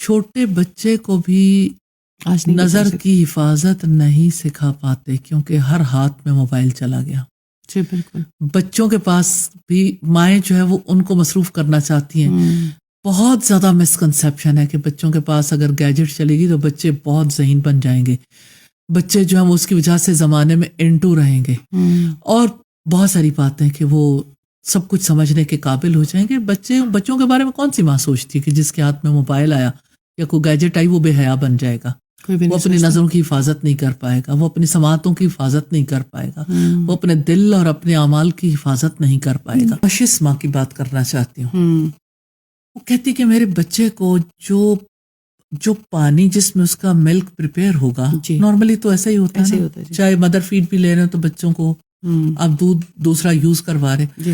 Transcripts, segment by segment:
چھوٹے بچے کو بھی آج نہیں نظر بتا سکتے. کی حفاظت نہیں سکھا پاتے کیونکہ ہر ہاتھ میں موبائل چلا گیا. جی بالکل. بچوں کے پاس بھی مائیں جو ہے وہ ان کو مصروف کرنا چاہتی ہیں. بہت زیادہ مسکنسیپشن ہے کہ بچوں کے پاس اگر گیجٹ چلے گی تو بچے بہت ذہین بن جائیں گے. بچے جو ہیں وہ اس کی وجہ سے زمانے میں انٹو رہیں گے اور بہت ساری باتیں کہ وہ سب کچھ سمجھنے کے قابل ہو جائیں گے. بچوں کے بارے میں کون سی ماں سوچتی ہے کہ جس کے ہاتھ میں موبائل آیا یا کوئی گیجٹ آئی وہ بے حیا بن جائے گا, وہ اپنی نظروں کی حفاظت نہیں کر پائے گا, وہ اپنی سماعتوں کی حفاظت نہیں کر پائے گا, وہ اپنے دل اور اپنے اعمال کی حفاظت نہیں کر پائے گا. کوشش ماں کی بات کرنا چاہتی ہوں. وہ کہتی کہ میرے بچے کو جو پانی جس میں اس کا ملک پریپیئر ہوگا, نارملی تو ایسا ہی ہوتا ہے, چاہے مدر فیڈ بھی لے رہے ہیں تو بچوں کو آپ دودھ دوسرا یوز کروا رہے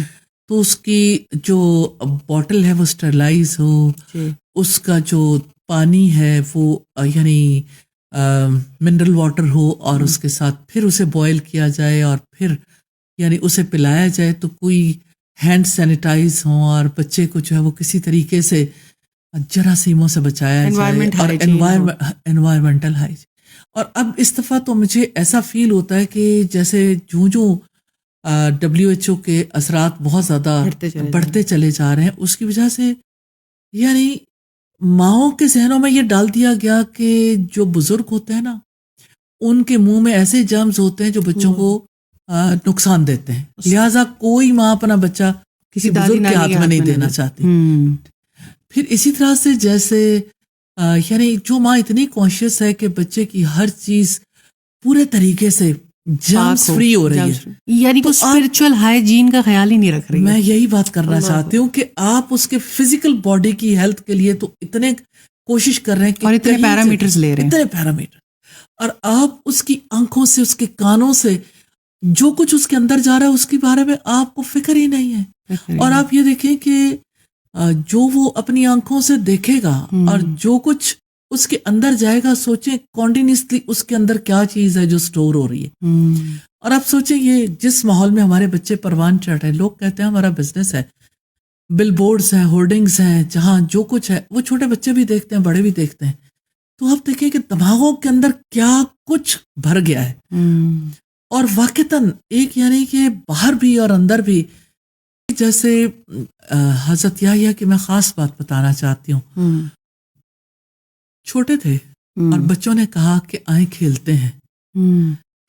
تو اس کی جو باٹل ہے وہ اسٹرلائز ہو, اس کا جو پانی ہے وہ یعنی منرل واٹر ہو اور اس کے ساتھ پھر اسے بوائل کیا جائے اور پھر یعنی اسے پلایا جائے تو کوئی ہینڈ سینیٹائز ہوں اور بچے کو جو ہے وہ کسی طریقے سے جراثیموں سے بچایا جائے اور انوائرمنٹل ہائیجین. اور اب اس دفعہ تو مجھے ایسا فیل ہوتا ہے کہ جیسے جو WHO کے اثرات بہت زیادہ بڑھتے چلے جا رہے ہیں, اس کی وجہ سے یعنی ماؤں کے ذہنوں میں یہ ڈال دیا گیا کہ جو بزرگ ہوتے ہیں نا ان کے منہ میں ایسے جرمز ہوتے ہیں جو بچوں کو نقصان دیتے ہیں, لہٰذا کوئی ماں اپنا بچہ کسی بزرگ کے ہاتھ میں نہیں دینا چاہتی. پھر اسی طرح سے جیسے یعنی جو ماں اتنی کانشیس ہے کہ بچے کی ہر چیز پورے طریقے سے جرمز فری ہو رہی ہے, یعنی کہ اسپرچل ہائیجین کا خیال ہی نہیں رکھ رہی. میں یہی بات کرنا چاہتی ہوں کہ آپ اس کے فزیکل باڈی کی ہیلتھ کے لیے تو اتنے کوشش کر رہے ہیں کہ اور اتنے پیرامیٹرز لے رہے ہیں, اتنے پیرامیٹر, اور آپ اس کی آنکھوں سے اس کے کانوں سے جو کچھ اس کے اندر جا رہا ہے اس کے بارے میں آپ کو فکر ہی نہیں ہے. اور آپ یہ دیکھیں کہ جو وہ اپنی آنکھوں سے دیکھے گا اور جو کچھ اس کے اندر جائے گا, سوچیں کانٹینیوسلی اس کے اندر کیا چیز ہے جو سٹور ہو رہی ہے. اور آپ سوچیں یہ جس ماحول میں ہمارے بچے پروان چڑھ رہے ہیں, لوگ کہتے ہیں ہمارا بزنس ہے, بل بورڈز ہیں, ہورڈنگز ہیں, جہاں جو کچھ ہے وہ چھوٹے بچے بھی دیکھتے ہیں, بڑے بھی دیکھتے ہیں. تو آپ دیکھیں کہ دماغوں کے اندر کیا کچھ بھر گیا ہے. اور واقعتاً ایک یعنی کہ باہر بھی اور اندر بھی, جیسے حضرت یحییٰ کی میں خاص بات بتانا چاہتی ہوں. چھوٹے تھے اور بچوں نے کہا کہ آئیں کھیلتے ہیں,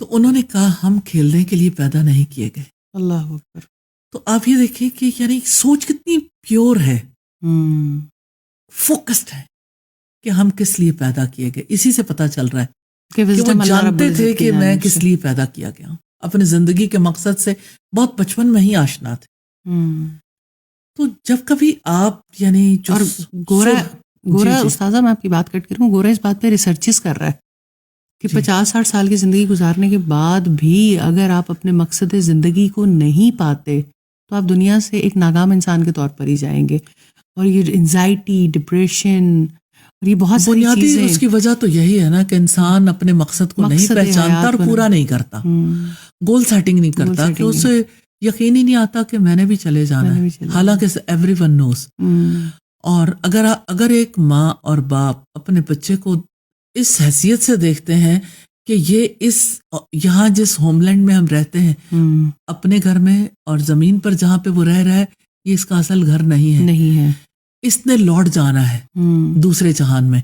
تو انہوں نے کہا ہم کھیلنے کے لیے پیدا نہیں کیے گئے. اللہ اکبر. تو آپ یہ دیکھیں کہ یعنی سوچ کتنی پیور ہے, فوکسڈ ہے کہ ہم کس لیے پیدا کیے گئے. اسی سے پتہ چل رہا ہے کہ وہ جانتے تھے کہ میں کس لیے پیدا کیا گیا ہوں, اپنے زندگی کے مقصد سے بہت بچپن میں ہی آشنا تھے. تو جب کبھی آپ یعنی اور گورا استاذہ میں آپ کی بات کٹ کروں, گورا اس بات پہ ریسرچز کر رہا ہے کہ 50-60 سال کی زندگی گزارنے کے بعد بھی اگر آپ اپنے مقصد زندگی کو نہیں پاتے تو آپ دنیا سے ایک ناکام انسان کے طور پر ہی جائیں گے. اور یہ انزائٹی, ڈپریشن اور یہ بہت ساری چیزیں, اس کی وجہ تو یہی ہے نا کہ انسان اپنے مقصد کو نہیں پہچانتا اور پورا نہیں کرتا, گول سیٹنگ نہیں کرتا, کہ اسے یقین ہی نہیں آتا کہ میں نے بھی چلے جانا ہے, حالانکہ ایوری ون نوز. اور اگر ایک ماں اور باپ اپنے بچے کو اس حیثیت سے دیکھتے ہیں کہ یہ یہاں جس ہوم لینڈ میں ہم رہتے ہیں, اپنے گھر میں اور زمین پر جہاں پہ وہ رہ رہا ہے, یہ اس کا اصل گھر نہیں ہے, اس نے لوٹ جانا ہے دوسرے جہان میں,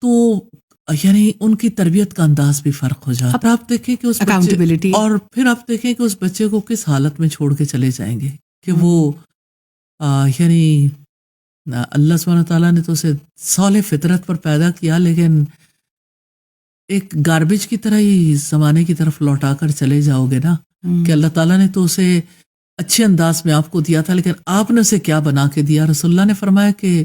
تو یعنی ان کی تربیت کا انداز بھی فرق ہو جاتا. اب آپ دیکھیں کہ اس بچے, اور پھر آپ دیکھیں کہ اس بچے کو کس حالت میں چھوڑ کے چلے جائیں گے کہ وہ یعنی اللہ سبحانہ تعالیٰ نے تو اسے صالح فطرت پر پیدا کیا, لیکن ایک گاربیج کی طرح ہی زمانے کی طرف لوٹا کر چلے جاؤ گے نا, کہ اللہ تعالیٰ نے تو اسے اچھے انداز میں آپ کو دیا تھا, لیکن آپ نے اسے کیا بنا کے دیا. رسول اللہ نے فرمایا کہ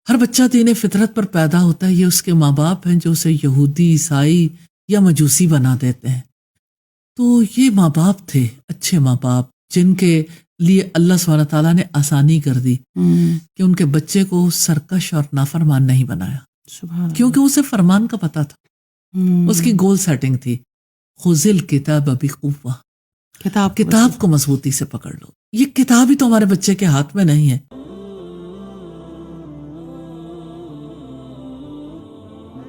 ہر بچہ دین فطرت پر پیدا ہوتا ہے, یہ اس کے ماں باپ ہیں جو اسے یہودی, عیسائی یا مجوسی بنا دیتے ہیں. تو یہ ماں باپ تھے, اچھے ماں باپ, جن کے لیے اللہ سبحانہ تعالیٰ نے آسانی کر دی کہ ان کے بچے کو سرکش اور نافرمان نہیں بنایا, کیونکہ اسے فرمان کا پتہ تھا, اس کی گول سیٹنگ تھی. خذ الکتاب بقوہ, کتاب کو مضبوطی سے پکڑ لو. یہ کتاب ہی تو ہمارے بچے کے ہاتھ میں نہیں ہے.